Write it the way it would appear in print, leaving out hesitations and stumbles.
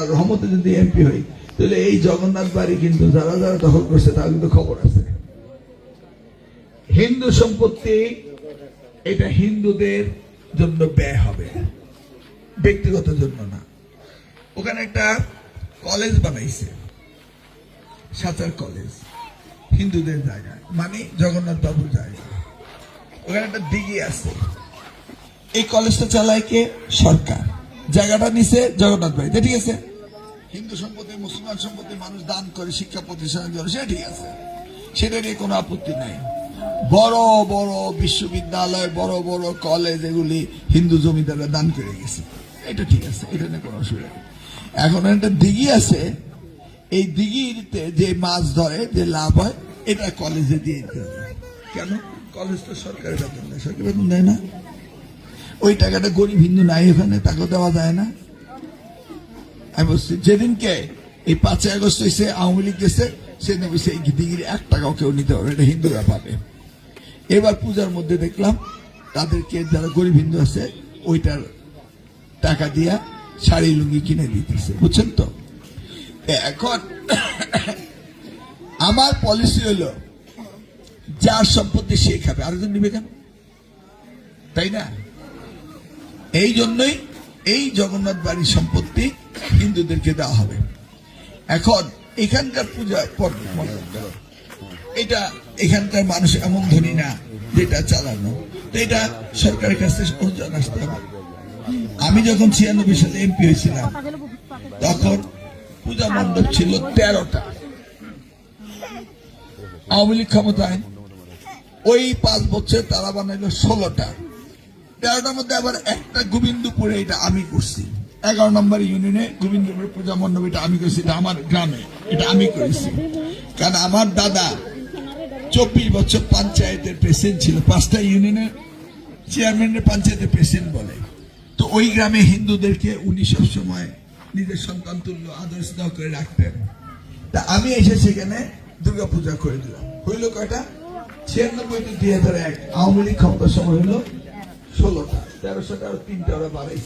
আল্লাহর রহমতে যদি এমপি হই, তাহলে এই জগন্নাথ বাড়ি কিন্তু যারা যারা দখল করছে তার কিন্তু খবর আছে। হিন্দু সম্পত্তি, এটা হিন্দুদের জন্য ব্যয় হবে, ব্যক্তিগত জন্য না। ওখানে একটা কলেজ বানাইছে, সাচার কলেজ, হিন্দুদের জায়গা, মানে জগন্নাথ বাবুর জায়গা। ওখানে একটা দিঘি আছে, এই কলেজটা চালায় কে? সরকার। জায়গাটা নিছে জগন্নাথ বাড়ি, ঠিক আছে। হিন্দু সম্পত্তি, মুসলমান সম্পত্তি মানুষ দান করে শিক্ষা প্রতিষ্ঠানের জন্য, সেটা ঠিক আছে, সেটা নিয়ে কোনো আপত্তি নাই। বড় বড় বিশ্ববিদ্যালয়, বড় বড় কলেজ, এগুলি হিন্দু জমিদাররা দান করে গেছে, এটা ঠিক আছে, এটা নিয়ে কোনো অসুবিধা নেই। এখন একটা দিঘি আছে, এই দিঘিতে যে মাছ ধরে যে লাভ হয়, এটা কলেজে দিয়ে দিতে হবে। কেন? কলেজ তো সরকারের বেতন দেয়, সরকার বেতন দেয় না, ওই টাকাটা গরিব হিন্দু নাই ওখানে, তাকে দেওয়া যায় না। আমি বলছি যেদিনকে এই 5ই আগস্ট হয়েছে, আওয়ামী লীগ গেছে, সেদিন বলছে এই দিঘির 1 টাকাও কেউ নিতে পারবে, এটা হিন্দুরা পাবে। এবার পূজার মধ্যে দেখলাম তাদেরকে, যারা গরিব হিন্দু আছে, ওইটার টাকা দিয়া শাড়ি লুঙ্গি কিনে দিতেছে, বুঝছেন তো। এখন আমার পলিসি হলো, যার সম্পত্তি সে খাবে, আরেকজন নিবে কেন? তাই না? এই জন্যই এই জগন্নাথ বাড়ির সম্পত্তি হিন্দুদেরকে দেওয়া হবে। এখন এখানকার পূজা, এটা এখানকার মানুষ এমন ধনী না যেটা চালানো, তো এটা সরকারের কাছে অনুদান আসতে হবে। আমি যখন 96 সালে এমপি হয়েছিলাম, তখন পূজা মণ্ডপ ছিল 13টা, আওয়ামী লীগ ক্ষমতায় ওই 5 বছর তারা বানাইলো 16টা। 13টার মধ্যে আবার একটা গোবিন্দপুরে, এটা আমি করছি, 11 নম্বর ইউনিয়নে গোবিন্দপুরে পূজা মণ্ডপ, এটা আমি করেছি, এটা আমার গ্রামে, এটা আমি করেছি। কারণ আমার দাদা 24 বছর পঞ্চায়েতের প্রেসিডেন্ট ছিল, 5টা ইউনিয়নের চেয়ারম্যানের পঞ্চায়েতের প্রেসিডেন্ট বলে। তো ওই গ্রামে হিন্দুদেরকে উনি সবসময় নিজের সন্তান তুল্য আদর স্নেহ করে রাখতেন। তা আমি এসে সেখানে দুর্গা পূজা করে দিলাম। হইল কয়টা? 96 থেকে 2001, আওয়ামী লীগ ক্ষমতার সময় হলো 16টা, 1300টা, 3টা ওরা বাড়াইছে।